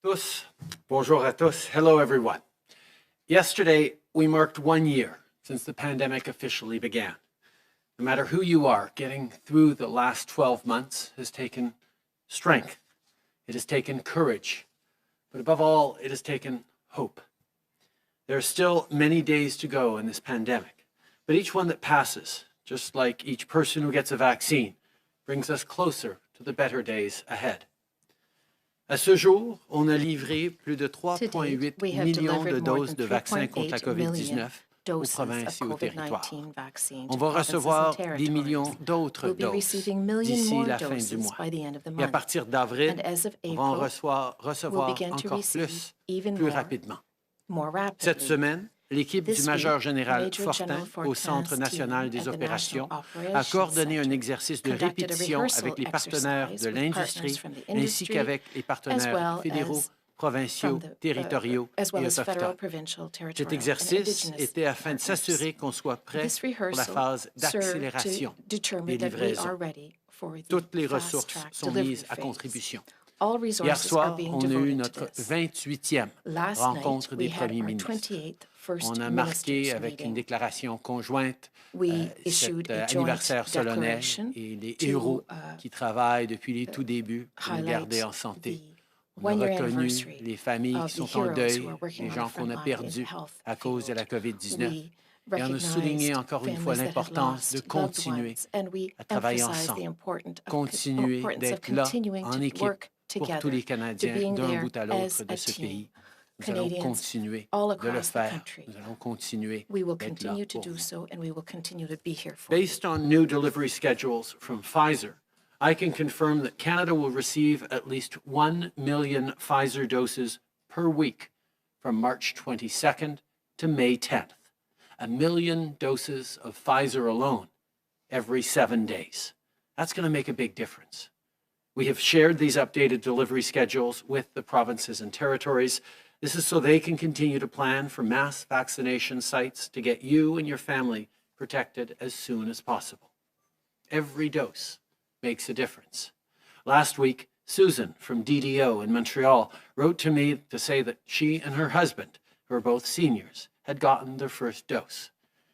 tous. Bonjour à tous. Hello, everyone. Yesterday, we marked 1 year since the pandemic officially began. No matter who you are, getting through the last 12 months has taken strength. It has taken courage. But above all, it has taken hope. There are still many days to go in this pandemic, but each one that passes, just like each person who gets a vaccine, brings us closer to the better days ahead. À ce jour, on a livré plus de 3,8 millions de doses de vaccins contre la COVID-19 aux provinces et aux territoires. On va recevoir des millions d'autres doses d'ici la fin du mois. Et à partir d'avril, on va en recevoir encore plus rapidement. Cette semaine, l'équipe du major général Fortin au Centre national des opérations a coordonné un exercice de répétition avec les partenaires de l'industrie ainsi qu'avec les partenaires fédéraux, provinciaux, territoriaux et autochtones. Cet exercice était afin de s'assurer qu'on soit prêt pour la phase d'accélération des livraisons. Toutes les ressources sont mises à contribution. Hier soir, on a eu notre 28e rencontre des premiers ministres. On a marqué avec une déclaration conjointe cet anniversaire solennel et les héros qui travaillent depuis les tout débuts pour nous garder en santé. On a reconnu les familles qui sont en deuil, les gens qu'on a perdus à cause de la COVID-19. Et on a souligné encore une fois l'importance de continuer à travailler ensemble, continuer d'être là en équipe pour tous les Canadiens d'un bout à l'autre de ce pays. Nous allons continuer de le faire. Nous allons continuer d'être là pour vous. Based on new delivery schedules from Pfizer, I can confirm that Canada will receive at least 1 million Pfizer doses per week from March 22nd to May 10th. 1 million doses of Pfizer alone every 7 days. That's going to make a big difference. We have shared these updated delivery schedules with the provinces and territories. This is so they can continue to plan for mass vaccination sites to get you and your family protected as soon as possible. Every dose makes a difference. Last week, Susan from DDO in Montreal wrote to me to say that she and her husband, who are both seniors, had gotten their first dose.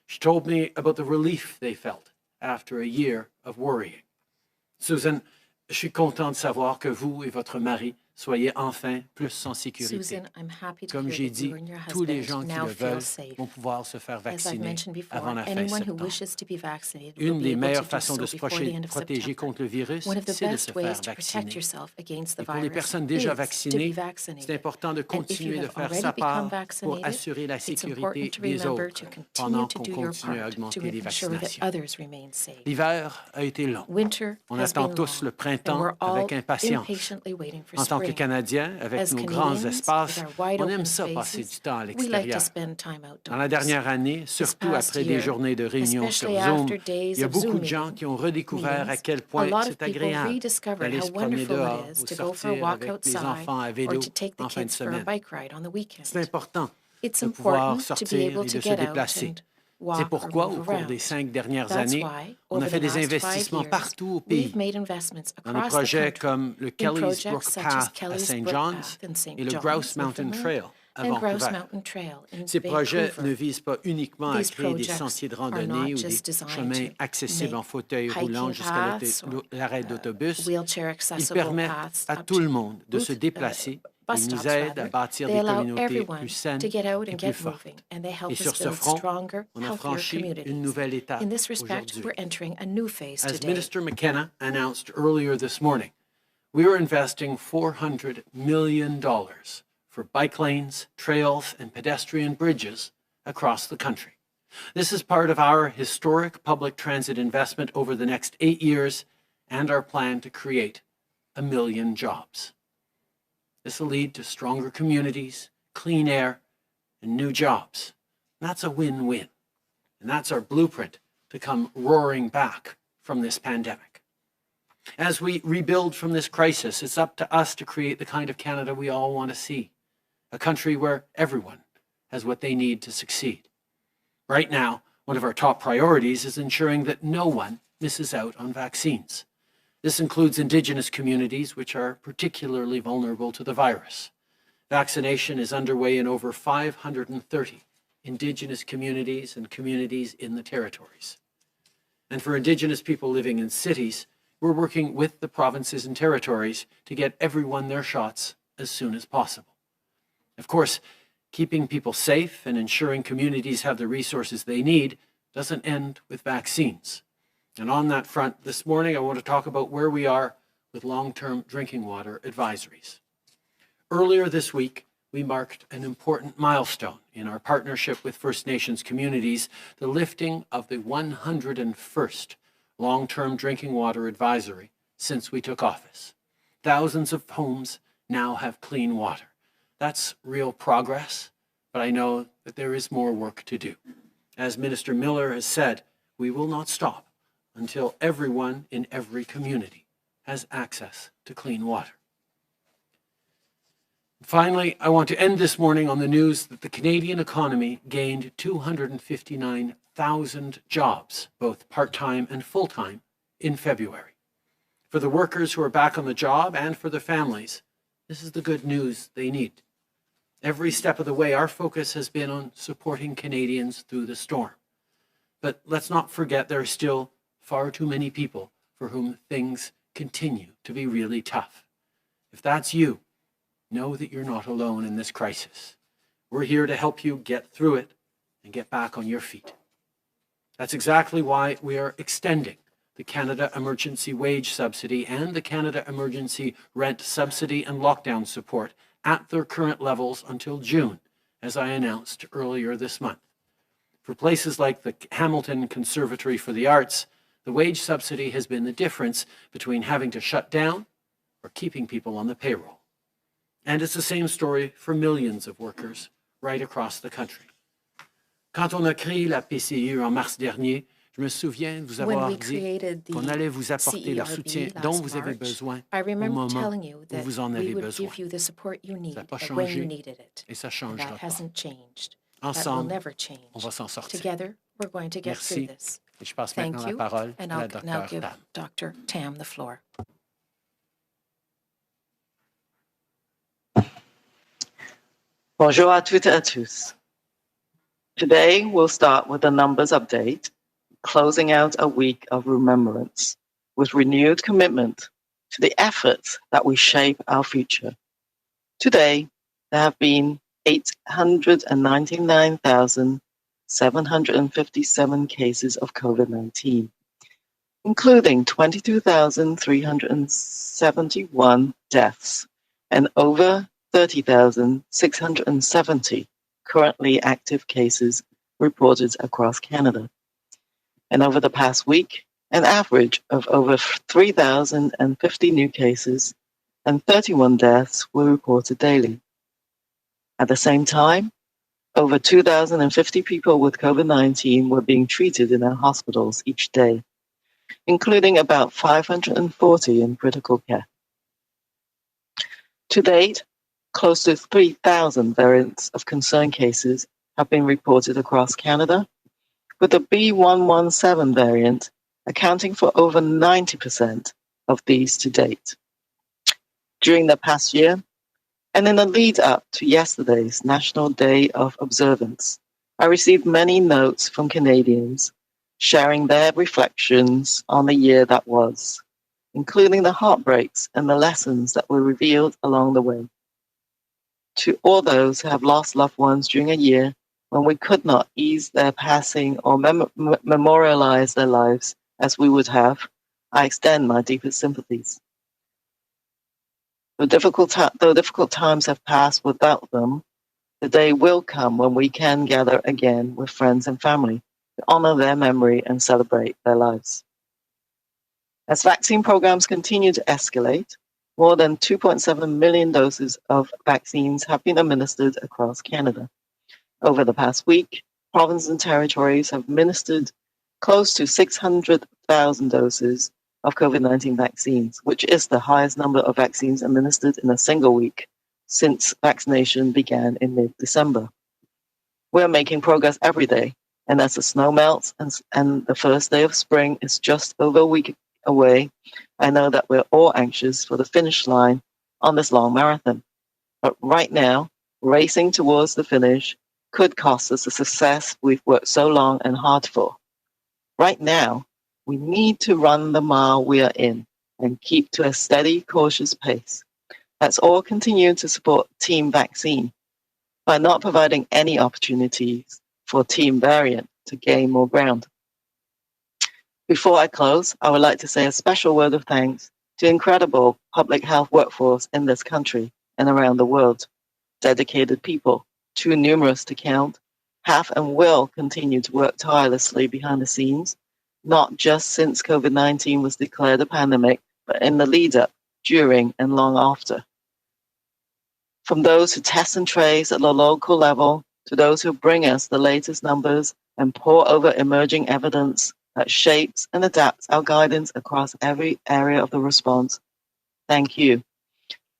She told me about the relief they felt after a year of worrying. Susan, je suis content de savoir que vous et votre mari soyez enfin plus en sécurité. Comme j'ai dit, tous les gens qui le veulent vont pouvoir se faire vacciner avant la fin septembre. Une des meilleures façons de se protéger contre le virus, c'est de se faire vacciner. Et pour les personnes déjà vaccinées, c'est important de continuer de faire sa part pour assurer la sécurité des autres pendant qu'on continue à augmenter les vaccinations. L'hiver a été long. On attend tous le printemps avec impatience. En tant que Canadiens, avec nos grands espaces, on aime ça passer du temps à l'extérieur. Dans la dernière année, surtout après des journées de réunions sur Zoom, il y a beaucoup de gens qui ont redécouvert à quel point c'est agréable d'aller se promener dehors ou sortir avec les enfants à vélo en fin de semaine. C'est important de pouvoir sortir et de se déplacer. C'est pourquoi, au cours des 5 dernières années, on a fait des investissements partout au pays, dans des projets comme le Kelly's Brook Path à St. John's et le Grouse Mountain Trail à Vancouver. Ces projets ne visent pas uniquement à créer des sentiers de randonnée ou des chemins accessibles en fauteuil roulant jusqu'à l'arrêt d'autobus. Ils permettent à tout le monde de se déplacer. Ils nous aident à bâtir des communautés plus saines et plus fortes. Et sur ce front, on a franchi une nouvelle étape aujourd'hui. As Minister McKenna announced earlier this morning, we are investing $400 million for bike lanes, trails, and pedestrian bridges across the country. This is part of our historic public transit investment over the next 8 years and our plan to create 1 million jobs. This will lead to stronger communities, clean air, and new jobs. And that's a win-win. And that's our blueprint to come roaring back from this pandemic. As we rebuild from this crisis, it's up to us to create the kind of Canada we all want to see, a country where everyone has what they need to succeed. Right now, one of our top priorities is ensuring that no one misses out on vaccines. This includes Indigenous communities, which are particularly vulnerable to the virus. Vaccination is underway in over 530 Indigenous communities and communities in the territories. And for Indigenous people living in cities, we're working with the provinces and territories to get everyone their shots as soon as possible. Of course, keeping people safe and ensuring communities have the resources they need doesn't end with vaccines. And on that front, this morning, I want to talk about where we are with long-term drinking water advisories. Earlier this week, we marked an important milestone in our partnership with First Nations communities, the lifting of the 101st long-term drinking water advisory since we took office. Thousands of homes now have clean water. That's real progress, but I know that there is more work to do. As Minister Miller has said, we will not stop until everyone in every community has access to clean water. Finally, I want to end this morning on the news that the Canadian economy gained 259,000 jobs, both part-time and full-time, in February. For the workers who are back on the job and for the families, this is the good news they need. Every step of the way, our focus has been on supporting Canadians through the storm. But let's not forget there are still far too many people for whom things continue to be really tough. If that's you, know that you're not alone in this crisis. We're here to help you get through it and get back on your feet. That's exactly why we are extending the Canada Emergency Wage Subsidy and the Canada Emergency Rent Subsidy and Lockdown Support at their current levels until June, as I announced earlier this month. For places like the Hamilton Conservatory for the Arts, the wage subsidy has been the difference between having to shut down or keeping people on the payroll. And it's the same story for millions of workers right across the country. Quand on a créé la PCU en mars dernier, je me souviens de vous avoir dit qu'on allait vous apporter le soutien dont vous avez besoin au moment où vous en avez besoin. Ça n'a pas changé et ça ne changera pas. Ensemble, on va s'en sortir. Merci. Et je passe maintenant la parole à la Dr. Tam. Bonjour à toutes et à tous. Today, we'll start with a numbers update, closing out a week of remembrance with renewed commitment to the efforts that we shape our future. Today, there have been 899,757 cases of COVID-19, including 22,371 deaths and over 30,670 currently active cases reported across Canada. And over the past week, an average of over 3,050 new cases and 31 deaths were reported daily. At the same time, over 2,050 people with COVID-19 were being treated in our hospitals each day, including about 540 in critical care. To date, close to 3,000 variants of concern cases have been reported across Canada, with the B117 variant accounting for over 90% of these to date. During the past year, and in the lead up to yesterday's National Day of Observance, I received many notes from Canadians sharing their reflections on the year that was, including the heartbreaks and the lessons that were revealed along the way. To all those who have lost loved ones during a year when we could not ease their passing or memorialize their lives as we would have, I extend my deepest sympathies. Though difficult times have passed without them, the day will come when we can gather again with friends and family to honor their memory and celebrate their lives. As vaccine programs continue to escalate, more than 2.7 million doses of vaccines have been administered across Canada. Over the past week, provinces and territories have administered close to 600,000 doses of COVID-19 vaccines, which is the highest number of vaccines administered in a single week since vaccination began in mid-December. We are making progress every day, and as the snow melts and the first day of spring is just over a week away, I know that we're all anxious for the finish line on this long marathon. But right now, racing towards the finish could cost us the success we've worked so long and hard for. Right now, we need to run the mile we are in and keep to a steady, cautious pace. Let's all continue to support Team Vaccine by not providing any opportunities for Team Variant to gain more ground. Before I close, I would like to say a special word of thanks to incredible public health workforce in this country and around the world. Dedicated people, too numerous to count, have and will continue to work tirelessly behind the scenes, not just since COVID-19 was declared a pandemic, but in the lead up, during, and long after. From those who test and trace at the local level to those who bring us the latest numbers and pour over emerging evidence that shapes and adapts our guidance across every area of the response. Thank you.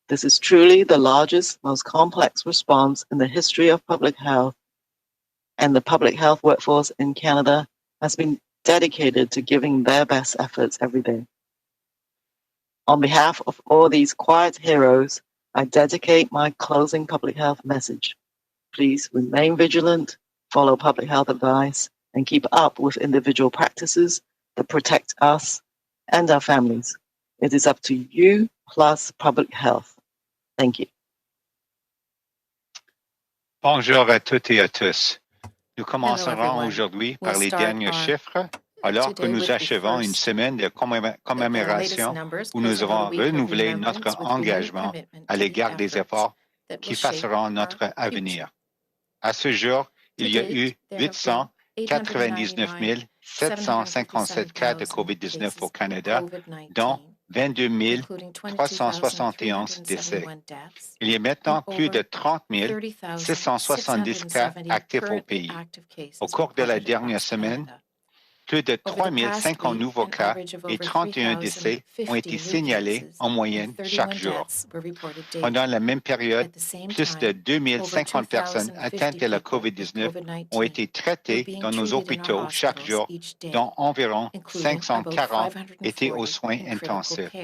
This is truly the largest, most complex response in the history of public health, and the public health workforce in Canada has been dedicated to giving their best efforts every day. On behalf of all these quiet heroes, I dedicate my closing public health message. Please remain vigilant, follow public health advice, and keep up with individual practices that protect us and our families. It is up to you plus public health. Thank you. Bonjour à toutes et à tous. Nous commencerons aujourd'hui par les derniers chiffres, alors que nous achevons une semaine de commémoration où nous avons renouvelé notre engagement à l'égard des efforts qui façonneront notre avenir. À ce jour, il y a eu 899 757 cas de COVID-19 au Canada, dont 22 371 décès. Il y a maintenant plus de 30 670 cas actifs au pays. Au cours de la dernière semaine, plus de 3 500 nouveaux cas et 31 décès ont été signalés en moyenne chaque jour. Pendant la même période, plus de 2 050 personnes atteintes de la COVID-19 ont été traitées dans nos hôpitaux chaque jour, dont environ 540 étaient aux soins intensifs.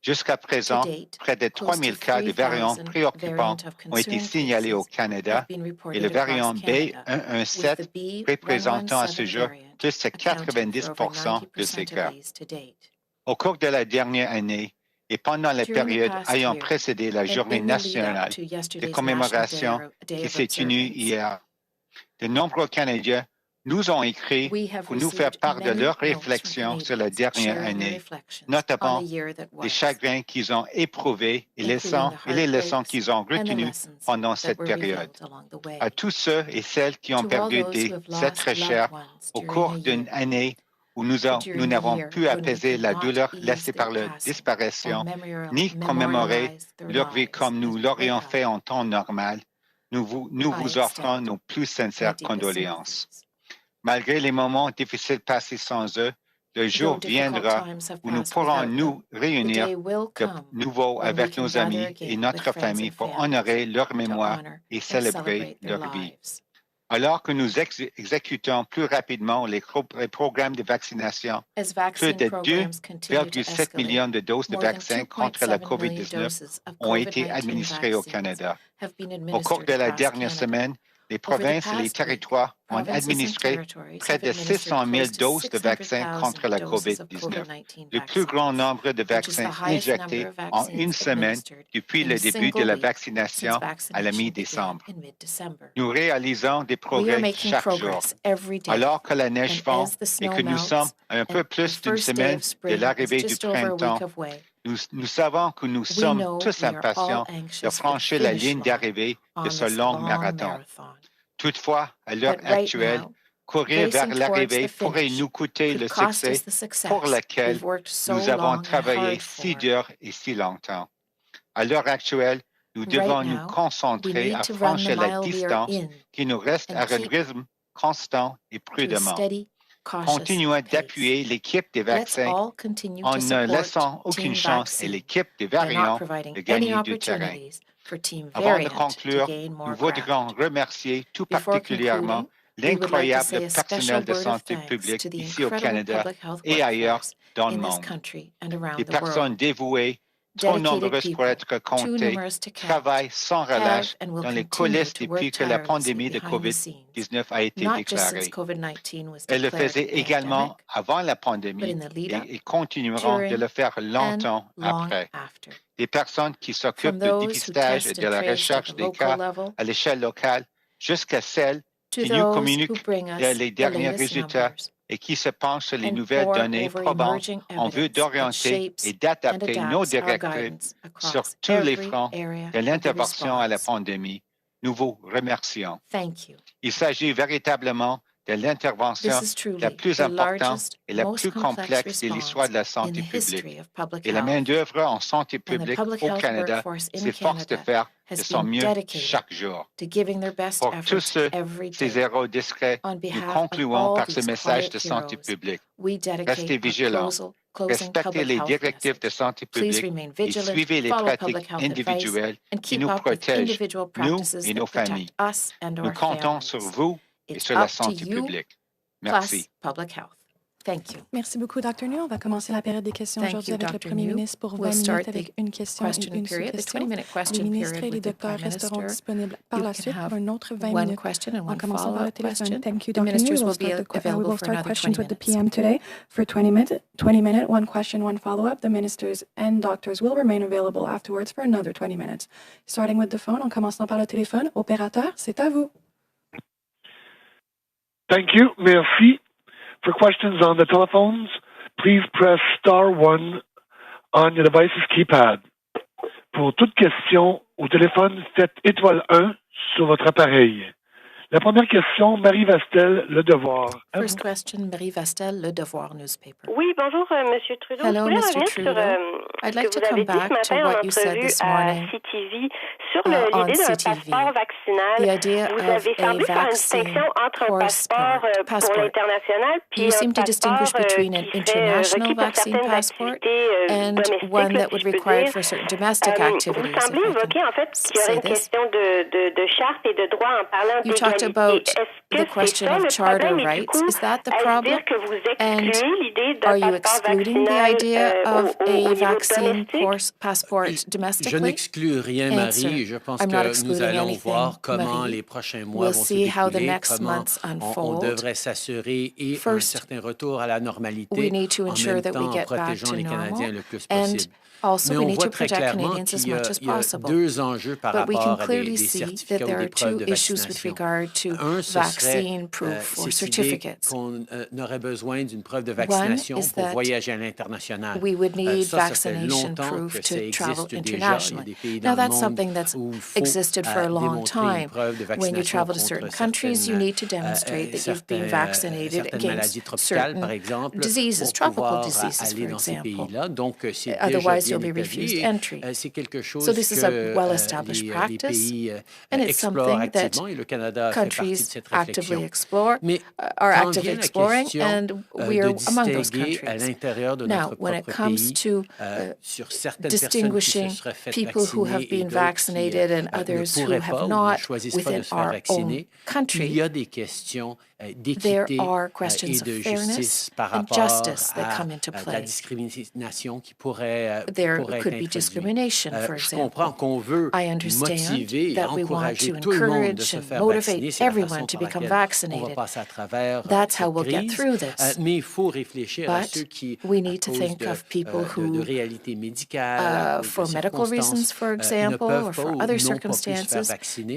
Jusqu'à présent, près de 3 000 cas de variants préoccupants ont été signalés au Canada et le variant B117 représentant à ce jour plus de 90 % de ces cas. Au cours de la dernière année et pendant la période ayant précédé la Journée nationale de commémoration qui s'est tenue hier, de nombreux Canadiens nous ont écrit pour nous faire part de leurs réflexions sur la dernière année, notamment des chagrins qu'ils ont éprouvés et les leçons qu'ils ont retenues pendant cette période. À tous ceux et celles qui ont perdu des êtres chers au cours d'une année où nous n'avons pu apaiser la douleur laissée par leur disparition, ni commémorer leur vie comme nous l'aurions fait en temps normal, nous vous offrons nos plus sincères condoléances. Malgré les moments difficiles passés sans eux, le jour viendra où nous pourrons nous réunir de nouveau avec nos amis et notre famille pour honorer leur mémoire et célébrer leur vie. Alors que nous exécutons plus rapidement les programmes de vaccination, plus de 2,7 millions de doses de vaccins contre la COVID-19 ont été administrées au Canada. Au cours de la dernière semaine, les provinces et les territoires ont administré près de 600 000 doses de vaccins contre la COVID-19, le plus grand nombre de vaccins injectés en une semaine depuis le début de la vaccination à la mi-décembre. Nous réalisons des progrès chaque jour. Alors que la neige fond et que nous sommes à un peu plus d'une semaine de l'arrivée du printemps, nous savons que nous sommes tous impatients de franchir la ligne d'arrivée de ce long marathon. Toutefois, à l'heure actuelle, courir vers l'arrivée pourrait nous coûter le succès pour lequel nous avons travaillé si dur et si longtemps. À l'heure actuelle, nous devons nous concentrer à franchir la distance qui nous reste à un rythme constant et prudemment. Continuons d'appuyer l'équipe des vaccins en ne laissant aucune chance à l'équipe des variants de gagner du terrain. Avant de conclure, nous voudrions remercier tout particulièrement l'incroyable personnel de santé publique ici au Canada et ailleurs dans le monde. Des personnes dévouées trop nombreuses pour être comptées, travaillent sans relâche dans les coulisses depuis que la pandémie de COVID-19 a été déclarée. Elles le faisaient également avant la pandémie et continueront de le faire longtemps après. Des personnes qui s'occupent du dépistage et de la recherche des cas à l'échelle locale jusqu'à celles qui nous communiquent les derniers résultats et qui se penchent sur les nouvelles données probantes en vue d'orienter et d'adapter nos directives sur tous les fronts de l'intervention à la pandémie. Nous vous remercions. Il s'agit véritablement de l'intervention la plus importante et la plus complexe de l'histoire de la santé publique. Et la main-d'œuvre en santé publique au Canada s'efforce de faire de son mieux chaque jour. Pour tous ces héros discrets, nous concluons par ce message de santé publique. Restez vigilants, respectez les directives de santé publique et suivez les pratiques individuelles qui nous protègent, nous et nos familles. Nous comptons sur vous et sur la santé publique. Merci. Merci beaucoup, Dr. New. On va commencer la période des questions aujourd'hui avec le Premier ministre pour 20 minutes avec une question et une sous-question. Les ministres et les docteurs resteront disponibles par la suite pour un autre 20 minutes en commençant par le téléphone. Thank you, Dr. New. We will start questions with the PM today for 20 minutes, one question, one follow-up. The ministers and doctors will remain available afterwards for another 20 minutes. Starting with the phone, en commençant par le téléphone. Opérateur, c'est à vous. Thank you. Merci. For questions on the telephones, please press *1 on your device's keypad. Pour toute question au téléphone, faites *1 sur votre appareil. La première question, Marie Vastel, Le Devoir. First question, Marie Vastel, Le Devoir newspaper. Oui, bonjour, Monsieur Trudeau. Hello, Mr. Trudeau. I'd like to come back to what you said this morning on CTV. The idea of a vaccine passport. You seem to distinguish between an international vaccine passport and one that would require for certain domestic activities. Say this. You talked about the question of charter rights. Is that the problem? And are you excluding the idea of a vaccine passport domestically? Je n'exclus rien, Marie. Je pense que nous allons voir comment les prochains mois vont se dérouler, comment on devrait s'assurer et un certain retour à la normalité en même temps en protégeant les Canadiens le plus possible. Also, we need to protect Canadians as much as possible. But we can clearly see that there are two issues with regard to vaccine proof or certificates. Qu'on aurait besoin d'une preuve de vaccination pour voyager à l'international. We would need vaccination proof to travel internationally. Now, that's something that's existed for a long time. When you travel to certain countries, you need to demonstrate that you've been vaccinated against certain diseases, tropical diseases, for example. Otherwise, you'll be refused entry. So this is a well-established practice, and it's something that countries actively explore, are actively exploring, and we are among those countries. Now, when it comes to distinguishing people who have been vaccinated and others who have not within our own country, there are questions of fairness and justice that come into play. There could be discrimination, for example. I understand that we want to encourage and motivate everyone to become vaccinated. That's how we'll get through this. But we need to think of people who, for medical reasons, for example, or for other circumstances,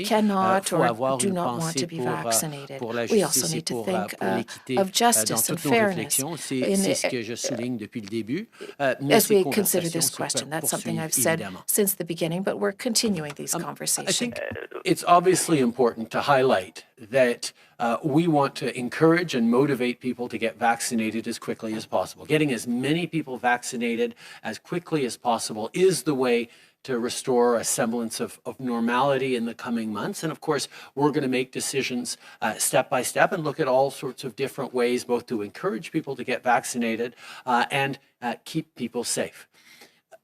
cannot or do not want to be vaccinated. We also need to think of justice and fairness as we consider this question. That's something I've said since the beginning, but we're continuing these conversations. I think it's obviously important to highlight that we want to encourage and motivate people to get vaccinated as quickly as possible. Getting as many people vaccinated as quickly as possible is the way to restore a semblance of normality in the coming months. And of course, we're going to make decisions step by step and look at all sorts of different ways, both to encourage people to get vaccinated and keep people safe.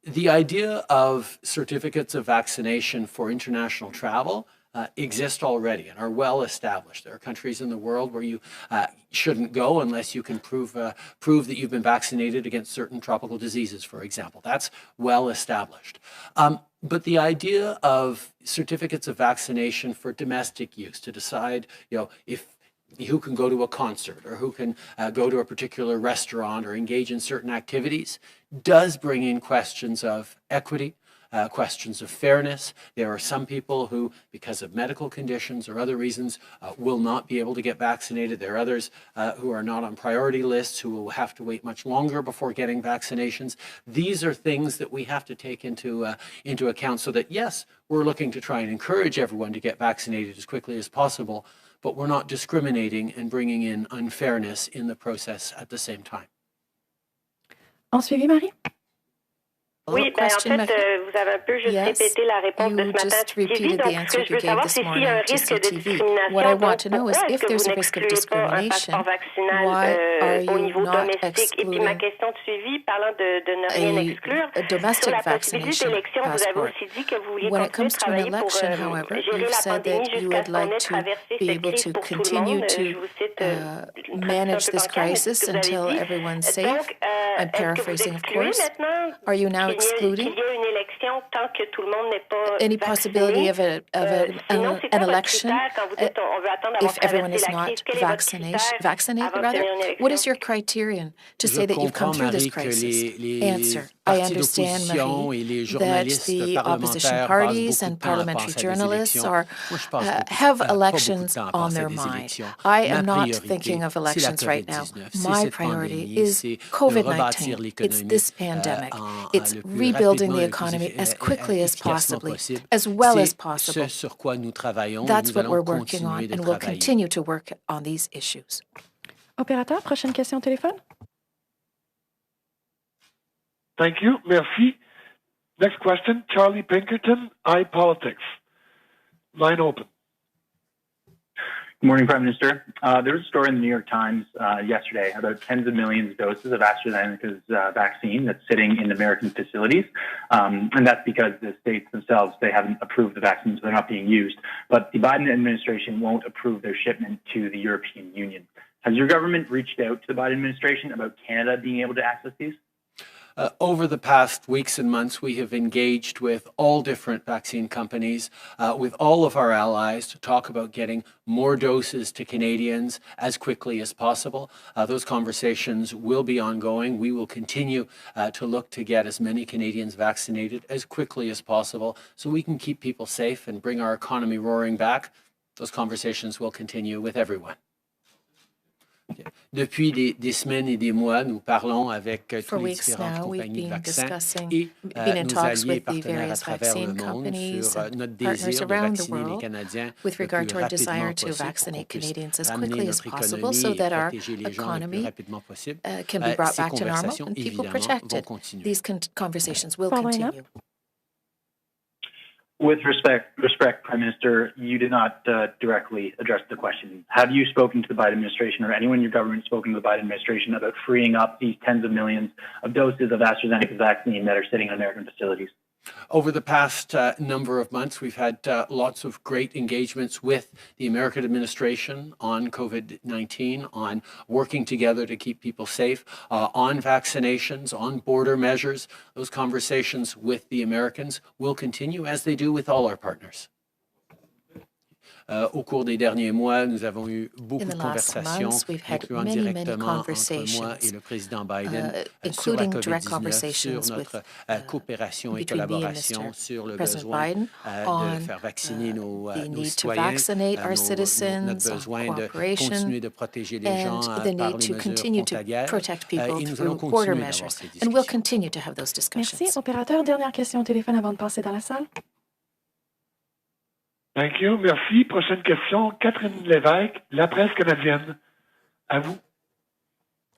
The idea of certificates of vaccination for international travel exist already and are well established. There are countries in the world where you shouldn't go unless you can prove that you've been vaccinated against certain tropical diseases, for example. That's well established. But the idea of certificates of vaccination for domestic use to decide, if who can go to a concert or who can go to a particular restaurant or engage in certain activities does bring in questions of equity, questions of fairness. There are some people who, because of medical conditions or other reasons, will not be able to get vaccinated. There are others who are not on priority lists who will have to wait much longer before getting vaccinations. These are things that we have to take into account so that, yes, we're looking to try and encourage everyone to get vaccinated as quickly as possible, but we're not discriminating and bringing in unfairness in the process at the same time. En suivi, Marie? Oui, en fait, vous avez un peu juste répété la réponse de ce matin à CTV. Donc, ce que je veux savoir, c'est s'il y a un risque de discrimination. What I want to know Donc, is pourquoi if est-ce que there's vous a risk of n'excluez pas un discrimination, passeport vaccinal why au are niveau you not domestique? Et puis, ma question de suivi, parlant de ne rien exclure, a domestic sur la possibilité vaccination d'élection, vous avez passport? aussi dit que vous vouliez When it continuer comes de to an travailler pour election, however, gérer you've la said pandémie that you jusqu'à would ce qu'on ait like to traversé be cette able crise to pour tout le continue monde. Je to vous cite une traduction manage un peu this bancale, mais c'est crisis ce que vous until avez dit. everyone's safe. Donc, I'm est-ce que vous paraphrasing, of excluez course. maintenant Are you now qu'il excluding y ait une élection tant que tout le monde n'est pas any possibility vacciné? of Sinon, c'est an quoi votre election critère quand vous dites on veut attendre d'avoir if everyone traversé is la not crise? Quel est votre critère vaccinated? avant de tenir une élection? What is your criterion to say that you've come through this crisis? Answer. I understand, Marie, that the opposition parties and parliamentary journalists have elections on their mind. I am not thinking of elections right now. My priority is COVID-19. It's this pandemic. It's rebuilding the economy as quickly as possible, as well as possible. That's what we're working on, and we'll continue to work on these issues. Opérateur, prochaine question au téléphone. Thank you. Merci. Next question, Charlie Pinkerton, iPolitics. Line open. Good morning, Prime Minister. There was a story in the New York Times yesterday about tens of millions of doses of AstraZeneca's vaccine that's sitting in American facilities. And that's because the states themselves, they haven't approved the vaccines, so they're not being used. But the Biden administration won't approve their shipment to the European Union. Has your government reached out to the Biden administration about Canada being able to access these? Over the past weeks and months, we have engaged with all different vaccine companies, with all of our allies to talk about getting more doses to Canadians as quickly as possible. Those conversations will be ongoing. We will continue to look to get as many Canadians vaccinated as quickly as possible so we can keep people safe and bring our economy roaring back. Those conversations will continue with everyone. Depuis des semaines et des mois, nous parlons avec tous les différentes compagnies de vaccins et nos alliés et partenaires à travers le monde sur notre désir de vacciner les Canadiens le plus rapidement possible pour qu'on puisse ramener notre économie et protéger les gens le plus rapidement possible. Ces conversations, évidemment, vont continuer. These conversations will continue. With respect, Prime Minister, you did not directly address the question. Have you spoken to the Biden administration or anyone in your government spoken to the Biden administration about freeing up these tens of millions of doses of AstraZeneca vaccine that are sitting in American facilities? Over the past number of months, we've had lots of great engagements with the American administration on COVID-19, on working together to keep people safe, on vaccinations, on border measures. Those conversations with the Americans will continue as they do with all our partners. Au cours des derniers mois, nous avons eu beaucoup de conversations, incluant directement entre moi et le président Biden sur la COVID-19, sur notre coopération et collaboration, sur le besoin de faire vacciner nos citoyens, notre besoin de continuer de protéger les gens par les mesures frontalières. Et nous allons continuer d'avoir ces discussions. Merci. Opérateur, dernière question au téléphone avant de passer dans la salle. Thank you. Merci. Prochaine question, Catherine Lévesque, La Presse canadienne. À vous.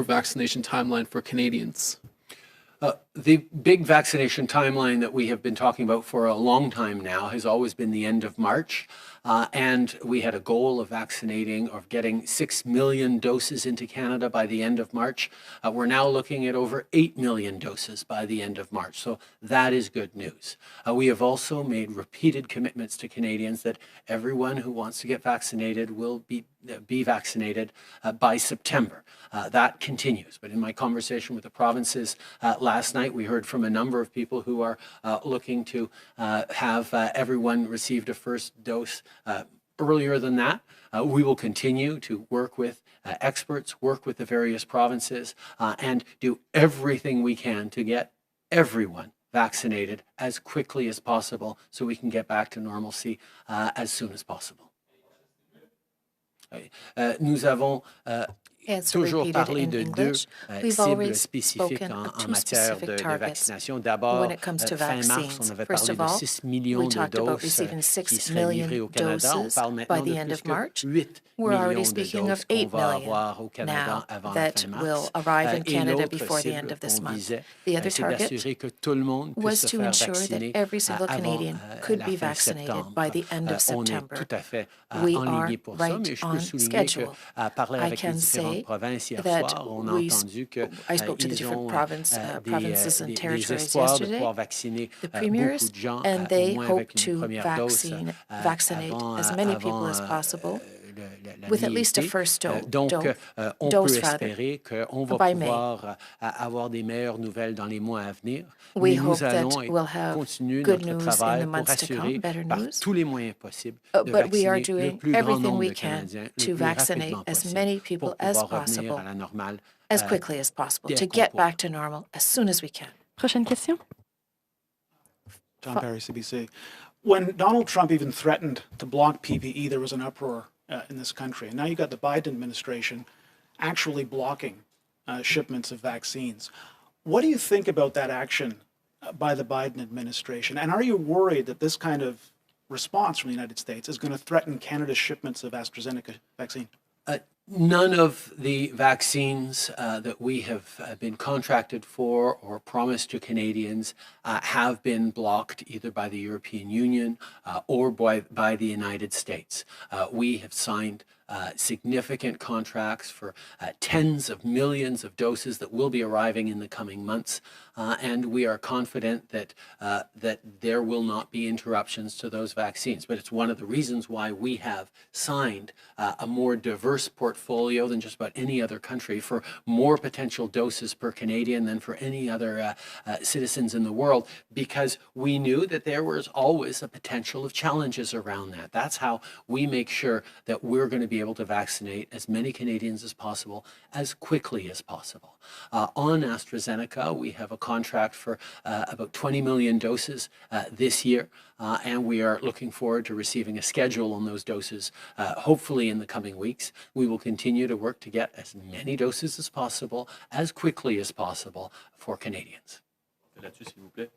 your vaccination timeline for Canadians? the big vaccination timeline that we have been talking about for a long time now has always been the end of March. And we had a goal of vaccinating or getting 6 million doses into Canada by the end of March. We're now looking at over 8 million doses by the end of March. So that is good news. We have also made repeated commitments to Canadians that everyone who wants to get vaccinated will be vaccinated by September. That continues. But in my conversation with the provinces last night, we heard from a number of people who are looking to have everyone received a first dose earlier than that. We will continue to work with experts, work with the various provinces, and do everything we can to get everyone vaccinated as quickly as possible so we can get back to normalcy as soon as possible. Nous avons toujours parlé de deux cibles spécifiques en matière de vaccination. D'abord, fin mars, on avait parlé de 6 millions de doses qui seraient livrées au Canada. On parle maintenant de plus que 8 millions de doses qu'on va avoir au Canada avant la fin mars. Et l'autre cible qu'on visait, c'est d'assurer que tout le monde puisse se faire vacciner avant la fin septembre. On est tout à fait enligné pour ça, mais je peux souligner que parler avec les différentes provinces hier soir, on a entendu qu'ils ont des espoirs de pouvoir vacciner beaucoup de gens, au moins avec une première dose avant with at least a first dose. Donc, on peut espérer qu'on va pouvoir avoir des meilleures nouvelles dans les mois à venir. We nous hope that allons we'll have continuer good notre news travail in the pour months to assurer come, better par news. tous les moyens possibles de But we are vacciner le doing plus grand everything nombre we de can Canadiens le to plus vaccinate rapidement as possible many people pour as pouvoir revenir possible, à la normale as quickly as possible, dès to qu'on get pourra. back to normal as soon as we can. Prochaine question. John Barry, CBC. When Donald Trump even threatened to block PPE, there was an uproar in this country. And now you got the Biden administration actually blocking shipments of vaccines. What do you think about that action by the Biden administration? And are you worried that this kind of response from the United States is going to threaten Canada's shipments of AstraZeneca vaccine? None of the vaccines that we have been contracted for or promised to Canadians have been blocked either by the European Union or by the United States. We have signed significant contracts for tens of millions of doses that will be arriving in the coming months, and we are confident that there will not be interruptions to those vaccines. But it's one of the reasons why we have signed a more diverse portfolio than just about any other country for more potential doses per Canadian than for any other citizens in the world, because we knew that there was always a potential of challenges around that. That's how we make sure that we're going to be able to vaccinate as many Canadians as possible, as quickly as possible. On AstraZeneca, we have a contract for about 20 million doses this year, and we are looking forward to receiving a schedule on those doses, hopefully in the coming weeks. We will continue to work to get as many doses as possible, as quickly as possible for Canadians. Là-dessus, s'il vous plaît.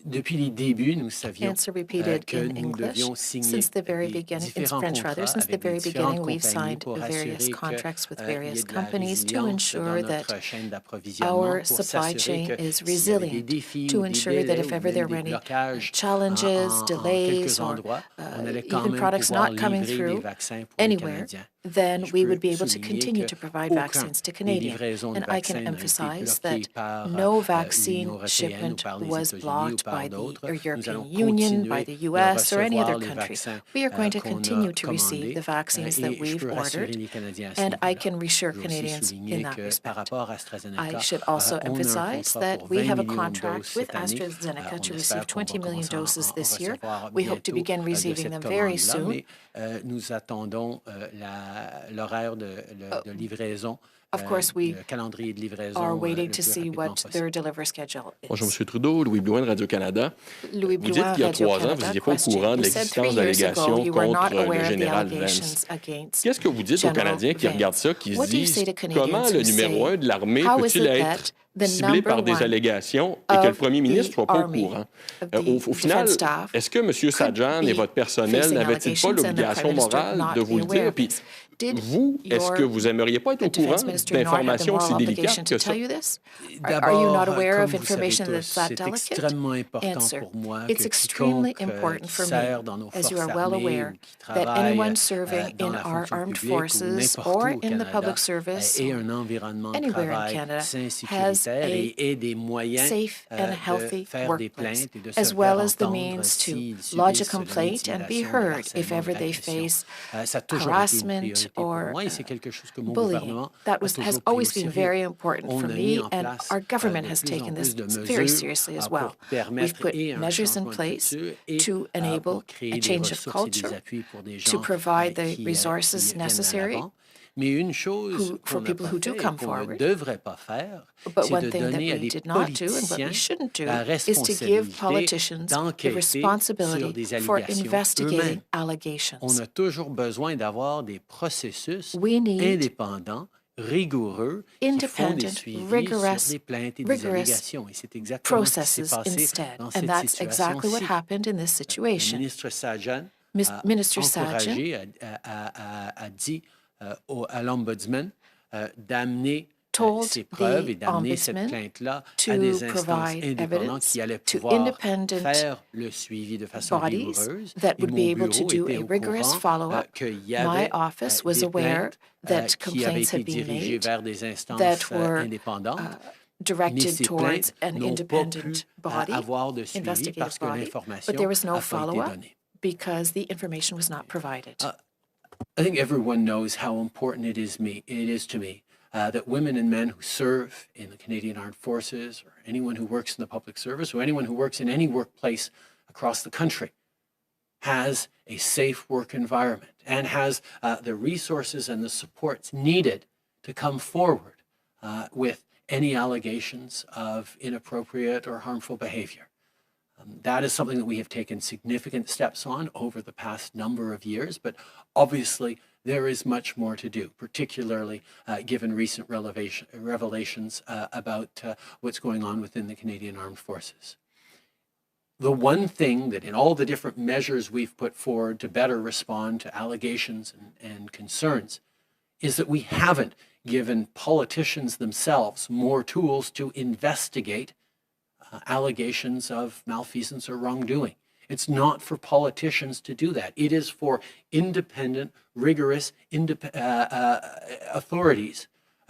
Depuis les débuts, nous savions Answer repeated que in nous English. devions signer Since the very beginning, in différents French rather, contrats since the avec very des différentes beginning, we've compagnies signed pour various assurer contracts with qu'il y ait various de la companies to résilience ensure dans that notre chaîne d'approvisionnement, our pour supply s'assurer chain que is s'il y avait des resilient, défis to ou des ensure that délais if ou ever même there des were any blocages challenges, en delays, quelques or endroits, on allait quand even même products pouvoir not coming livrer through des vaccins pour les anywhere, Canadiens. then Je we peux would be able to souligner continue que to provide aucun vaccines to des Canadians. livraisons de And I vaccins can n'a été emphasize bloqué that par no l'Union vaccine européenne ou shipment par les was États-Unis ou blocked par by the d'autres. Nous European allons Union, by continuer the de US, or any recevoir other les country. vaccins We are going to qu'on a continue to commandés. receive the vaccines Et that je we've peux rassurer ordered, les Canadiens à ce and I niveau-là. can reassure Je veux aussi Canadians in souligner that que par respect. rapport à AstraZeneca, I should also on a un emphasize contrat that pour we 20 have a millions de doses contract with cette année. AstraZeneca to On receive espère qu'on 20 va million commencer doses à en this year. recevoir We hope to bientôt begin de receiving cette them very commande-là, soon. mais nous attendons l'horaire de livraison. Of course, we le calendrier de livraison are waiting le to plus see rapidement what possible. their delivery schedule is. Bonjour, M. Trudeau. Louis Blouin de Radio-Canada. Louis Vous dites qu'il y a 3 ans, vous n'étiez pas au courant de l'existence d'allégations contre le général Vance. Qu'est-ce que vous dites aux Canadiens qui regardent ça, qui se disent comment le numéro 1 de l'armée peut-il être ciblé par des allégations et que le premier ministre ne soit pas au courant. Au final, est-ce que M. Sajjan et votre personnel n'avaient-ils pas l'obligation morale de vous le dire? Puis vous, est-ce que vous aimeriez pas être au courant d'informations aussi délicates que ça? D'abord, comme vous savez tous, c'est extrêmement important pour moi que quiconque sert dans nos forces armées ou qui travaille dans la fonction publique ou n'importe où au Canada ait un environnement de travail sain, sécuritaire et des moyens de faire des plaintes et de se faire entendre s'ils subissent l'intimidation ou le harcèlement de l'aggression. Ça a toujours été une priorité pour moi et c'est quelque chose que mon gouvernement a toujours pris au sérieux. On a mis en place our government de has plus en taken plus this de very mesures seriously as pour well. We've permettre put et un measures in changement de place culture et to enable pour créer a des change of ressources et des culture, appuis pour des to gens provide the qui resources viennent à necessary l'avant. Mais une chose for qu'on n'a people pas who do fait et come qu'on ne forward. devrait pas faire, But c'est one de thing that donner à we des did not do and what politiciens we shouldn't do la is to give responsabilité politicians the d'enquêter sur responsibility des for allégations investigating eux-mêmes. On allegations. a toujours besoin d'avoir des processus We need indépendants, rigoureux, qui font des independent, suivis rigorous, sur les plaintes et des rigorous allégations. Et c'est exactement ce qui s'est processes passé instead. dans And cette that's exactly what situation-ci. happened in this Le situation. ministre Sajjan a Minister Sajjan encouragé, a dit à l'Ombudsman d'amener told ces preuves et the d'amener cette ombudsman plainte-là à to des instances provide indépendantes evidence qui allaient to pouvoir independent faire le suivi de façon bodies rigoureuse. that Et would mon be able to bureau do était a au rigorous courant follow-up. qu'il y My avait office was des aware plaintes that qui avaient complaints été had been dirigées made vers des instances that were indépendantes. Mais directed ces towards plaintes an n'ont pas pu independent body, avoir de suivi investigative parce que body, l'information but there was no n'a pas été follow-up donnée. because the information was not provided. I think everyone knows how important it is to me that women and men who serve in the Canadian Armed Forces or anyone who works in the public service or anyone who works in any workplace across the country has a safe work environment and has the resources and the supports needed to come forward with any allegations of inappropriate or harmful behavior. That is something that we have taken significant steps on over the past number of years, but obviously there is much more to do, particularly given recent revelations about what's going on within the Canadian Armed Forces. The one thing that in all the different measures we've put forward to better respond to allegations and concerns is that we haven't given politicians themselves more tools to investigate allegations of malfeasance or wrongdoing. It's not for politicians to do that. It is for independent, rigorous authorities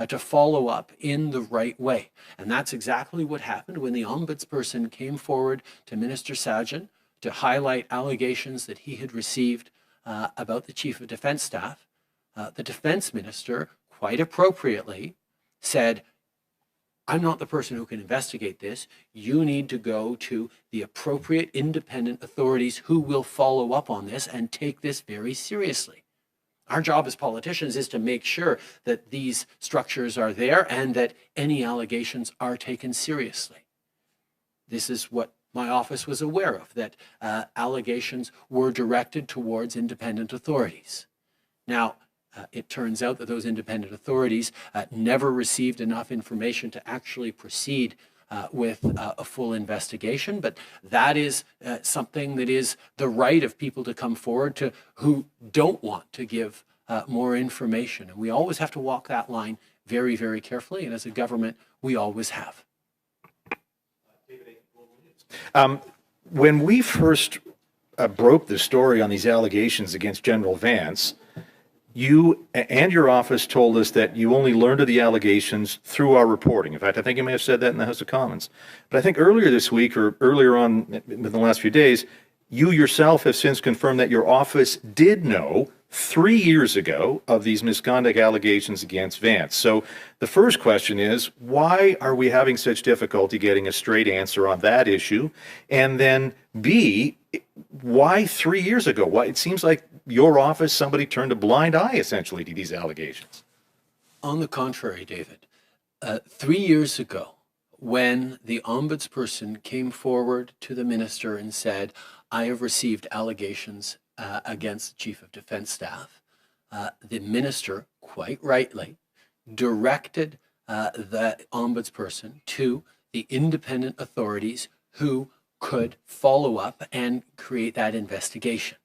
to follow up in the right way. And that's exactly what happened when the ombudsperson came forward to Minister Sajjan to highlight allegations that he had received about the Chief of Defence Staff. The Defence Minister, quite appropriately, said, I'm not the person who can investigate this. You need to go to the appropriate independent authorities who will follow up on this and take this very seriously. Our job as politicians is to make sure that these structures are there and that any allegations are taken seriously. This is what my office was aware of, that allegations were directed towards independent authorities. Now, it turns out that those independent authorities never received enough information to actually proceed with a full investigation, but that is something that is the right of people to come forward to who don't want to give more information. And we always have to walk that line very, very carefully, and as a government, we always have. When we first broke the story on these allegations against General Vance, you and your office told us that you only learned of the allegations through our reporting. In fact, I think you may have said that in the House of Commons. But I think earlier this week or earlier on in the last few days, you yourself have since confirmed that your office did know 3 years ago of these misconduct allegations against Vance. So the first question is, why are we having such difficulty getting a straight answer on that issue? And then B, why 3 years ago? Why it seems like your office, somebody turned a blind eye essentially to these allegations. On the contrary, David, 3 years ago, when the ombudsperson came forward to the minister and said, I have received allegations against the Chief of Defence Staff, the minister, quite rightly, directed the ombudsperson to the independent authorities who could follow up and create that investigation.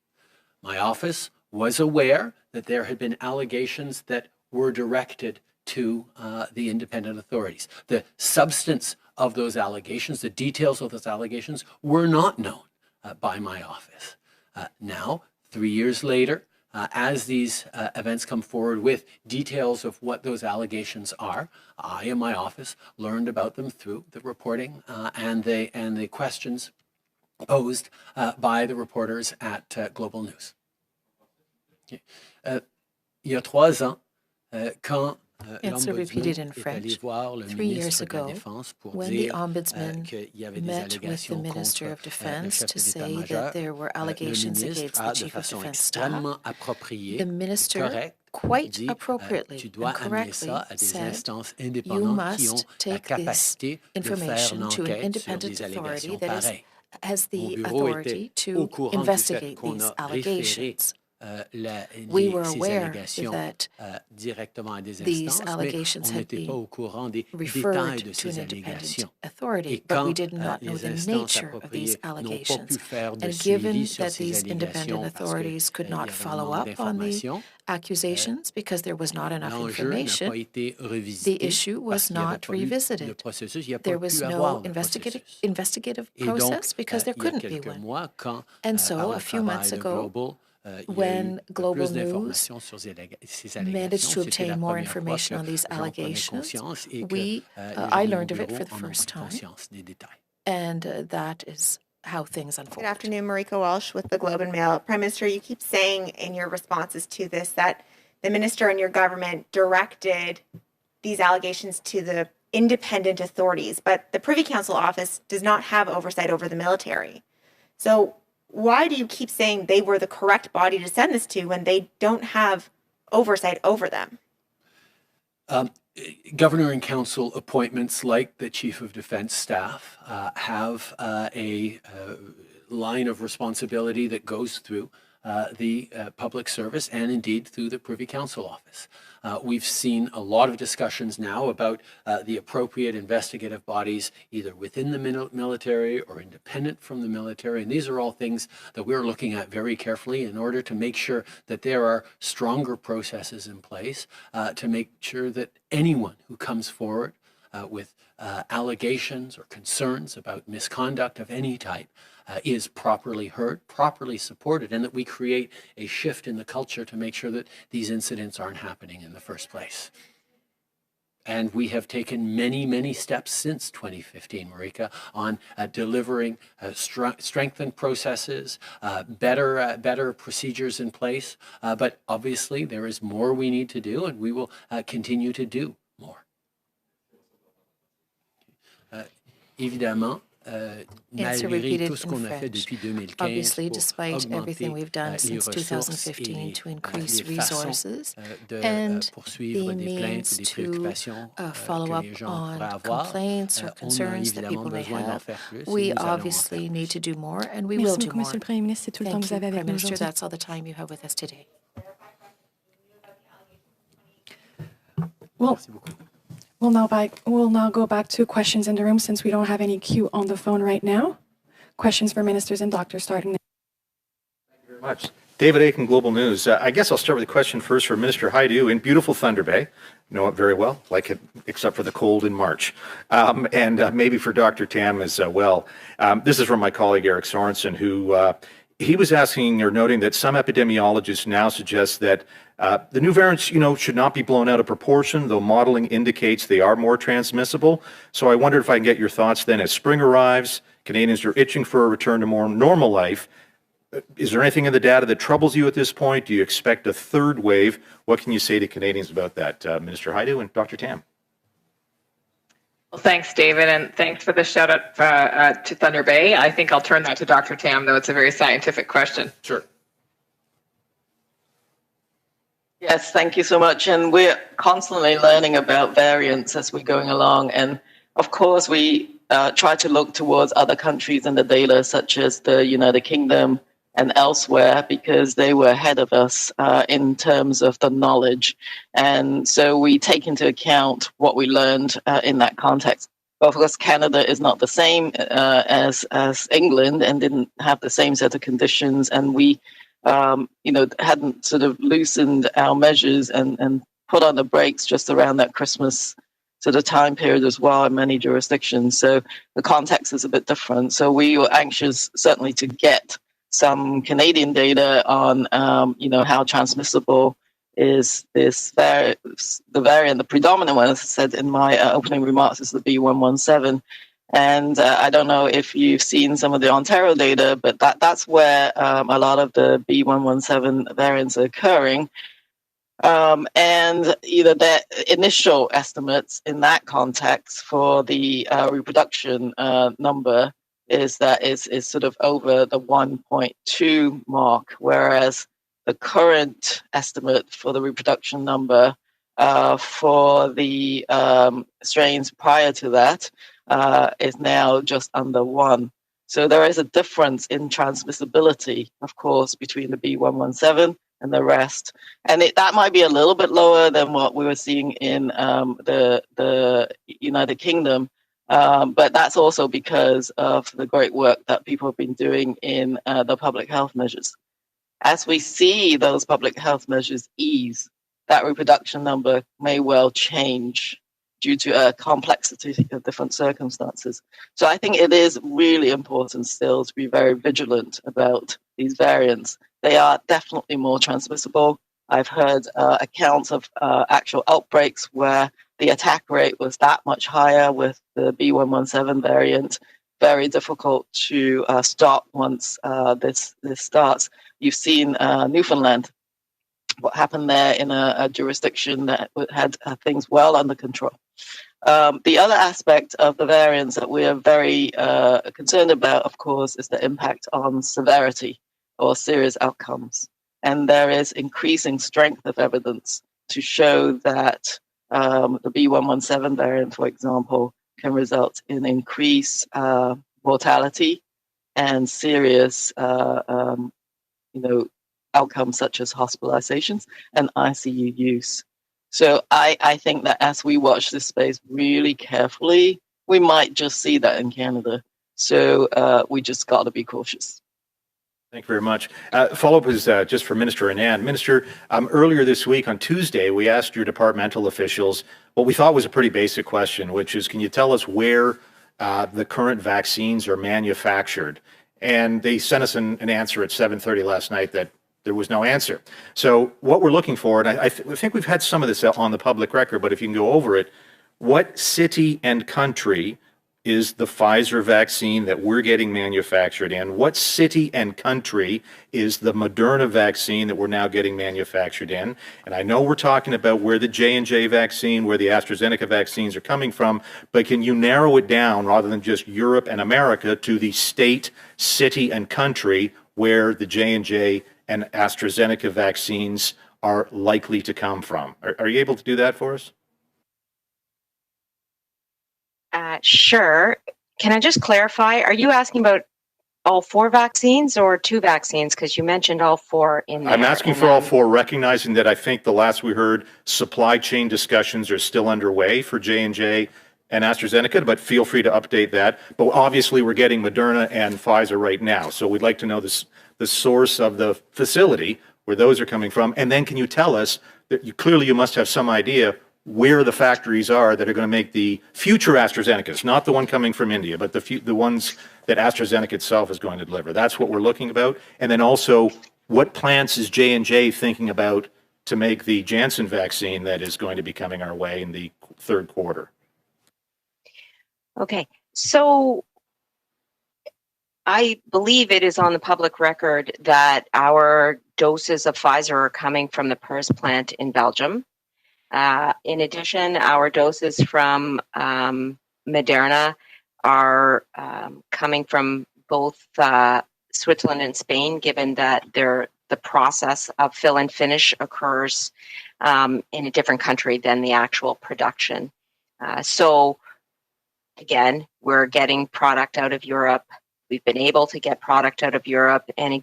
My office was aware that there had been allegations that were directed to the independent authorities. The substance of those allegations, the details of those allegations were not known by my office. Now, 3 years later, as these events come forward with details of what those allegations are, I and my office learned about them through the reporting and the questions posed by the reporters at Global News. Okay. Il y a 3 ans, quand It's repeated in French. 3 years ago, when the Ombudsman met with the Minister of Defense to say that there were allegations against the Chief of Defense Staff, the Minister quite appropriately and correctly said, you must take this information to an independent authority that has the authority to investigate these allegations. We were aware that these allegations had been referred to an independent authority, but we did not know the nature of these allegations. And given that these independent authorities could not follow up on the accusations because there was not enough information, the issue was not revisited. There was no investigative process because there couldn't be one. And so a few months ago, when Global News managed to obtain more information on these allegations, I learned of it for the first time, and that is how things unfold. Good afternoon, Marika Walsh with the Globe and Mail. Prime Minister, you keep saying in your responses to this that the minister and your government directed these allegations to the independent authorities, but the Privy Council office does not have oversight over the military. So why do you keep saying they were the correct body to send this to when they don't have oversight over them? Governor and council appointments, like the Chief of Defense Staff, have a line of responsibility that goes through the public service and indeed through the Privy Council office. We've seen a lot of discussions now about the appropriate investigative bodies either within the military or independent from the military. And these are all things that we're looking at very carefully in order to make sure that there are stronger processes in place to make sure that anyone who comes forward with allegations or concerns about misconduct of any type is properly heard, properly supported, and that we create a shift in the culture to make sure that these incidents aren't happening in the first place. And we have taken many, many steps since 2015, Marika, on delivering strengthened processes, better procedures in place. But obviously, there is more we need to do, and we will continue to do more. Évidemment, It's repeated in French. Obviously, despite everything we've done since 2015 to increase resources and the means to follow up on complaints or concerns that people may have, we obviously need to do more, and we will do more. Thank you, Prime Minister. That's all the time you have with us today. Well, we'll now go back to questions in the room since we don't have any queue on the phone right now. Questions for ministers and doctors starting now. Thank you very much. David Aiken, Global News. I guess I'll start with a question first for Minister Hajdu in beautiful Thunder Bay. Know it very well, like it, except for the cold in March. And maybe for Dr. Tam as well. This is from my colleague Eric Sorensen, who he was asking or noting that some epidemiologists now suggest that the new variants, should not be blown out of proportion, though modeling indicates they are more transmissible. So I wondered if I can get your thoughts then. As spring arrives, Canadians are itching for a return to more normal life. Is there anything in the data that troubles you at this point? Do you expect a third wave? What can you say to Canadians about that, Minister Hajdu and Dr. Tam? Well, thanks, David, and thanks for the shout out to Thunder Bay. I think I'll turn that to Dr. Tam, though it's a very scientific question. Sure. Yes, thank you so much. And we're constantly learning about variants as we're going along. And of course, we try to look towards other countries in the data, such as the United Kingdom, and elsewhere because they were ahead of us in terms of the knowledge. And so we take into account what we learned in that context. But of course, Canada is not the same as England and didn't have the same set of conditions. And we, hadn't sort of loosened our measures and put on the brakes just around that Christmas sort of time period as well in many jurisdictions. So the context is a bit different. So we were anxious certainly to get some Canadian data on, how transmissible is this the variant. The predominant one, as I said in my opening remarks, is the B117. And I don't know if you've seen some of the Ontario data, but that's where a lot of the B117 variants are occurring. And the initial estimates in that context for the reproduction number is that is sort of over the 1.2 mark, whereas the current estimate for the reproduction number for the strains prior to that is now just under 1. So there is a difference in transmissibility, of course, between the B117 and the rest. And that might be a little bit lower than what we were seeing in the United Kingdom. But that's also because of the great work that people have been doing in the public health measures. As we see those public health measures ease, that reproduction number may well change due to a complexity of different circumstances. So I think it is really important still to be very vigilant about these variants. They are definitely more transmissible. I've heard accounts of actual outbreaks where the attack rate was that much higher with the B117 variant. Very difficult to stop once this starts. You've seen Newfoundland, what happened there in a jurisdiction that had things well under control. The other aspect of the variants that we are very concerned about, of course, is the impact on severity or serious outcomes. And there is increasing strength of evidence to show that the B117 variant, for example, can result in increased mortality and serious, outcomes such as hospitalizations and ICU use. So I think that as we watch this space really carefully, we might just see that in Canada. So we just got to be cautious. Thank you very much. Follow-up is just for Minister Anand. Minister, earlier this week on Tuesday, we asked your departmental officials what we thought was a pretty basic question, which is, can you tell us where the current vaccines are manufactured? And they sent us an answer at 7:30 last night that there was no answer. So what we're looking for, and I think we've had some of this on the public record, but if you can go over it, what city and country is the Pfizer vaccine that we're getting manufactured in? What city and country is the Moderna vaccine that we're now getting manufactured in? And I know we're talking about where the J&J vaccine, where the AstraZeneca vaccines are coming from, but can you narrow it down rather than just Europe and America to the state, city, and country where the J&J and AstraZeneca vaccines are likely to come from? Are you able to do that for us? Sure. Can I just clarify? Are you asking about all 4 vaccines or 2 vaccines? Because you mentioned all 4 in there. I'm asking for all 4, recognizing that I think the last we heard, supply chain discussions are still underway for J&J and AstraZeneca, but feel free to update that. But obviously, we're getting Moderna and Pfizer right now. So we'd like to know the source of the facility where those are coming from. And then can you tell us that you must have some idea where the factories are that are going to make the future AstraZenecas, not the one coming from India, but the ones that AstraZeneca itself is going to deliver. That's what we're looking about. And then also, what plants is J&J thinking about to make the Janssen vaccine that is going to be coming our way in the third quarter? Okay, so I believe it is on the public record that our doses of Pfizer are coming from the Perth plant in Belgium. In addition, our doses from Moderna are coming from both Switzerland and Spain, given that the process of fill and finish occurs in a different country than the actual production. So, again, we're getting product out of Europe. We've been able to get product out of Europe, and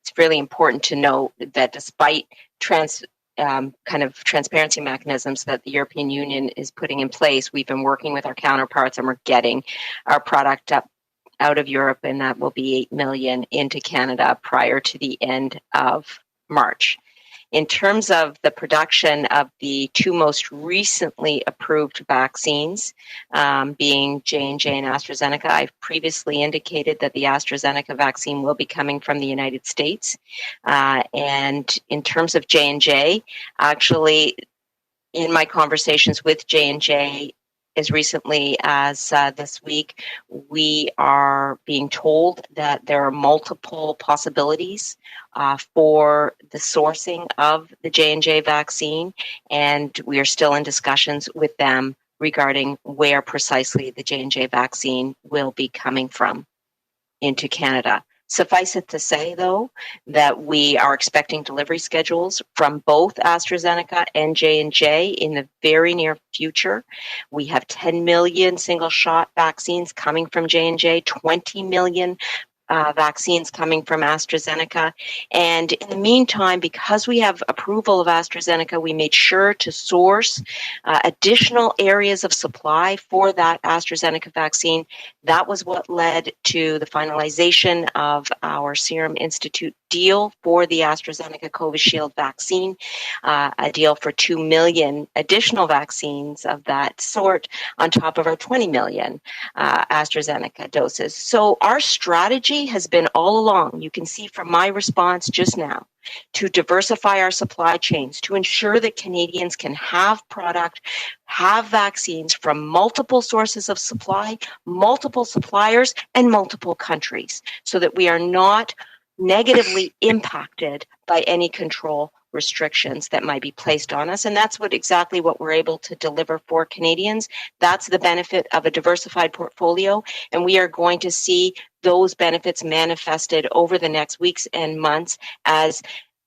it's really important to note that despite kind of transparency mechanisms that the European Union is putting in place, we've been working with our counterparts and we're getting our product up out of Europe, and that will be 8 million into Canada prior to the end of March. In terms of the production of the two most recently approved vaccines, being J&J and AstraZeneca, I've previously indicated that the AstraZeneca vaccine will be coming from the United States. And in terms of J&J, actually, in my conversations with J&J, as recently as this week, we are being told that there are multiple possibilities for the sourcing of the J&J vaccine, and we are still in discussions with them regarding where precisely the J&J vaccine will be coming from into Canada. Suffice it to say, though, that we are expecting delivery schedules from both AstraZeneca and J&J in the very near future. We have 10 million single-shot vaccines coming from J&J, 20 million vaccines coming from AstraZeneca. And in the meantime, because we have approval of AstraZeneca, we made sure to source additional areas of supply for that AstraZeneca vaccine. That was what led to the finalization of our Serum Institute deal for the AstraZeneca COVID vaccine, a deal for 2 million additional vaccines of that sort on top of our 20 million AstraZeneca doses. So our strategy has been all along, you can see from my response just now, to diversify our supply chains, to ensure that Canadians can have product, have vaccines from multiple sources of supply, multiple suppliers, and multiple countries, so that we are not negatively impacted by any control restrictions that might be placed on us. And that's exactly what we're able to deliver for Canadians. That's the benefit of a diversified portfolio. And we are going to see those benefits manifested over the next weeks and months. As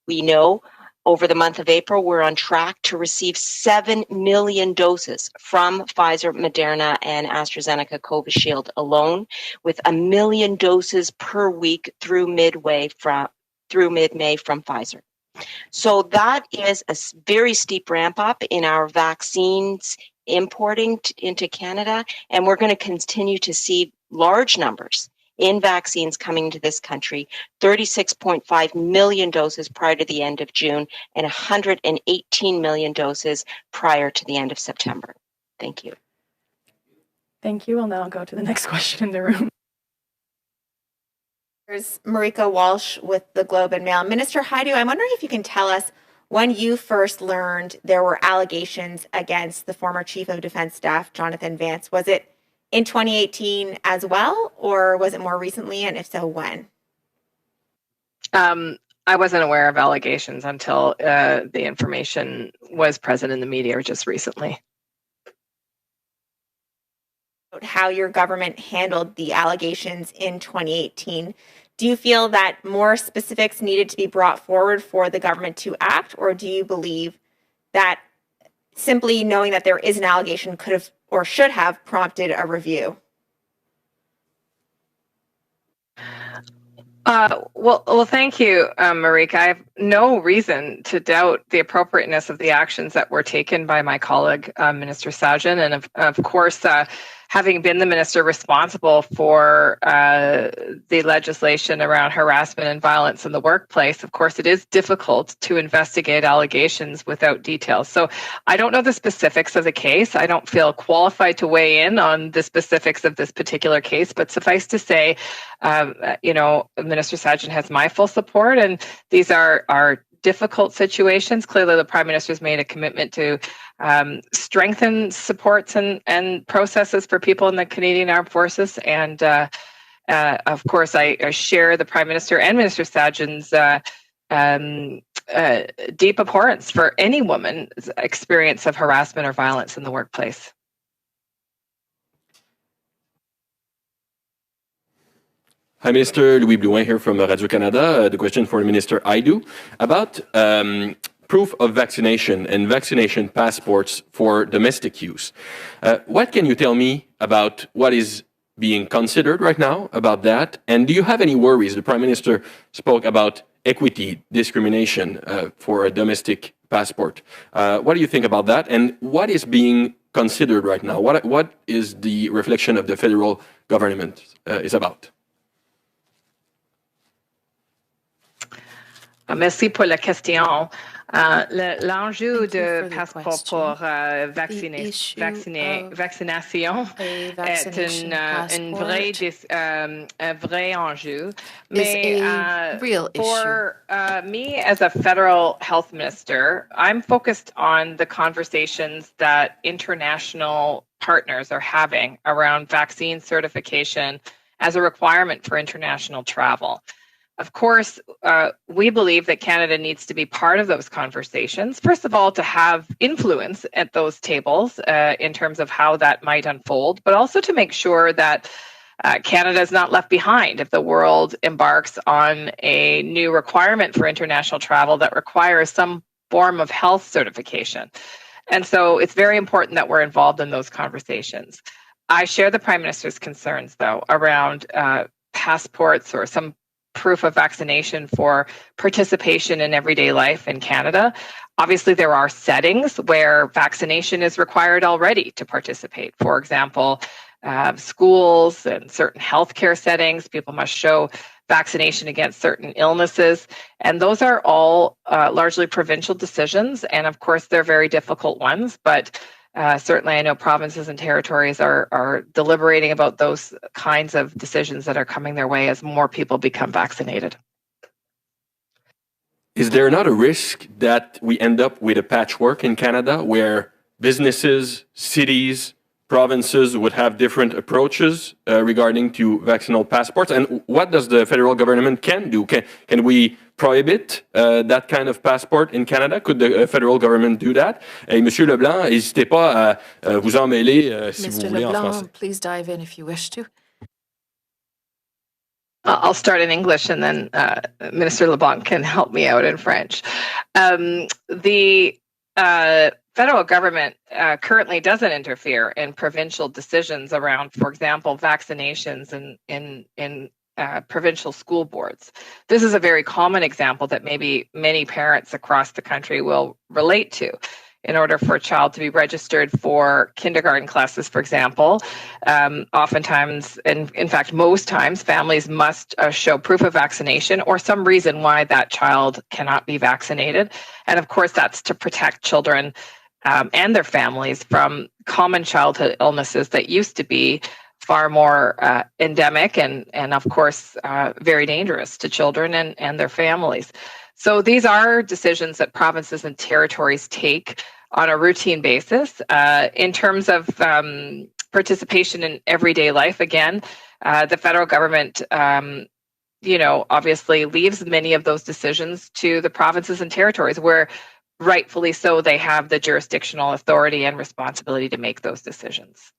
we know, over the month of April, we're on track to receive 7 million doses from Pfizer, Moderna, and AstraZeneca COVID alone, with 1 million doses per week through mid-May from Pfizer. So that is a very steep ramp up in our vaccines importing into Canada, and we're going to continue to see large numbers in vaccines coming to this country, 36.5 million doses prior to the end of June and 118 million doses prior to the end of September. Thank you. Thank you. I'll now go to the next question in the room. There's Marika Walsh with the Globe and Mail. Minister Hajdu, I'm wondering if you can tell us when you first learned there were allegations against the former Chief of Defense Staff, Jonathan Vance. Was it in 2018 as well, or was it more recently? And if so, when? I wasn't aware of allegations until the information was present in the media just recently. How your government handled the allegations in 2018. Do you feel that more specifics needed to be brought forward for the government to act, or do you believe that simply knowing that there is an allegation could have or should have prompted a review? Well, thank you, Marika. I have no reason to doubt the appropriateness of the actions that were taken by my colleague, Minister Sajjan, and of course, having been the minister responsible for the legislation around harassment and violence in the workplace, of course, it is difficult to investigate allegations without details. So I don't know the specifics of the case. I don't feel qualified to weigh in on the specifics of this particular case, but suffice to say, Minister Sajjan has my full support, and these are difficult situations. Clearly, the Prime Minister has made a commitment to strengthen supports and processes for people in the Canadian Armed Forces. And of course, I share the Prime Minister and Minister Sajjan's deep abhorrence for any woman's experience of harassment or violence in the workplace. Hi, Minister Louis Blouin here from Radio-Canada. The question for Minister Hajdu about proof of vaccination and vaccination passports for domestic use. What can you tell me about what is being considered right now about that? And do you have any worries? The Prime Minister spoke about equity discrimination for a domestic passport. What do you think about that? And what is being considered right now? What is the reflection of the federal government is about? Merci pour la question. L'enjeu de passeport pour vaccination est un vrai enjeu. Mais for me as a federal health minister, I'm focused on the conversations that international partners are having around vaccine certification as a requirement for international travel. Of course, we believe that Canada needs to be part of those conversations. First of all, to have influence at those tables in terms of how that might unfold, but also to make sure that Canada is not left behind if the world embarks on a new requirement for international travel that requires some form of health certification. And so it's very important that we're involved in those conversations. I share the Prime Minister's concerns, though, around passports or some proof of vaccination for participation in everyday life in Canada. Obviously, there are settings where vaccination is required already to participate. For example, schools and certain healthcare settings, people must show vaccination against certain illnesses. And those are all largely provincial decisions. And of course, they're very difficult ones, but certainly, I know provinces and territories are deliberating about those kinds of decisions that are coming their way as more people become vaccinated. Is there not a risk that we end up with a patchwork in Canada where businesses, cities, provinces would have different approaches regarding to vaccinal passports? And what does the federal government can do? Can we prohibit that kind of passport in Canada? Could the federal government do that? Et Monsieur Leblanc, n'hésitez pas à vous en mêler si vous voulez en français. Please dive in if you wish to. I'll start in English and then Minister LeBlanc can help me out in French. The federal government currently doesn't interfere in provincial decisions around, for example, vaccinations in provincial school boards. This is a very common example that maybe many parents across the country will relate to. In order for a child to be registered for kindergarten classes, for example, oftentimes, and in fact, most times, families must show proof of vaccination or some reason why that child cannot be vaccinated. And of course, that's to protect children and their families from common childhood illnesses that used to be far more endemic and of course, very dangerous to children and their families. So these are decisions that provinces and territories take on a routine basis. In terms of participation in everyday life, again, the federal government, obviously leaves many of those decisions to the provinces and territories where rightfully so they have the jurisdictional authority and responsibility to make those decisions.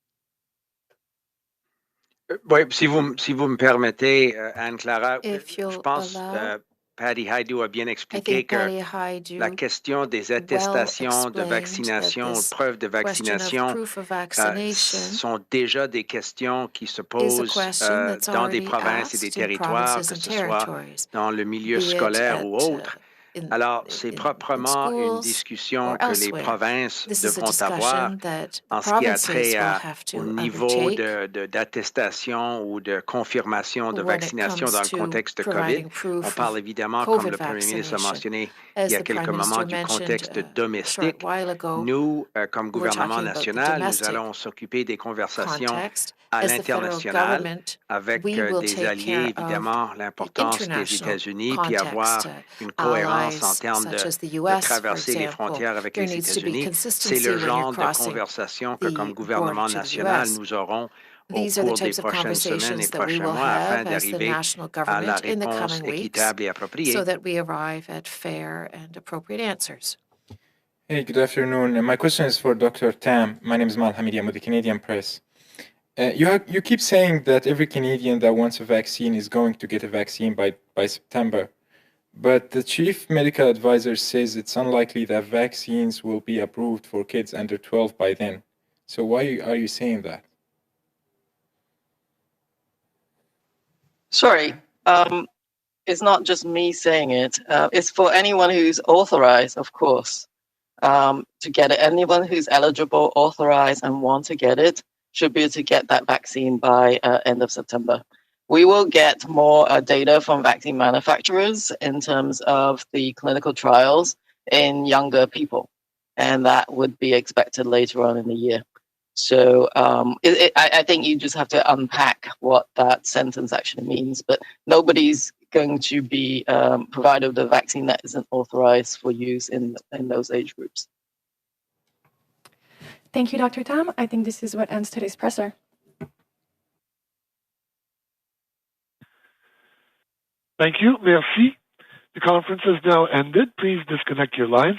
Oui, si vous me permettez, Anne-Clara, je pense Patty Hajdu a bien expliqué que la question des attestations de vaccination, preuves de vaccination, sont déjà des questions qui se posent dans des provinces et des territoires, que ce soit dans le milieu scolaire ou autre. Alors, c'est proprement une discussion que les provinces devront avoir en ce qui a trait au niveau d'attestation ou de confirmation de vaccination dans le contexte de COVID. On parle évidemment, comme le Premier ministre a mentionné il y a quelques moments, du contexte domestique. Nous, comme gouvernement national, nous allons s'occuper des conversations à l'international avec des alliés, évidemment, l'importance des États-Unis, puis avoir une cohérence en termes de traverser les frontières avec les États-Unis. C'est le genre de conversation que, comme gouvernement national, nous aurons au cours des prochaines semaines et prochains mois afin d'arriver à la réponse équitable et appropriée. Hey, good afternoon. My question is for Dr. Tam. My name is Mal Hamidian with the Canadian Press. You keep saying that every Canadian that wants a vaccine is going to get a vaccine by September. But the chief medical advisor says it's unlikely that vaccines will be approved for kids under 12 by then. So why are you saying that? Sorry. it's not just me saying it. It's for anyone who's authorized, of course, to get it. Anyone who's eligible, authorized, and want to get it should be able to get that vaccine by end of September. We will get more data from vaccine manufacturers in terms of the clinical trials in younger people, and that would be expected later on in the year. So I think you just have to unpack what that sentence actually means, but nobody's going to be provided with a vaccine that isn't authorized for use in those age groups. Thank you, Dr. Tam. I think this is what ends today's presser. Thank you. Merci. The conference has now ended. Please disconnect your lines.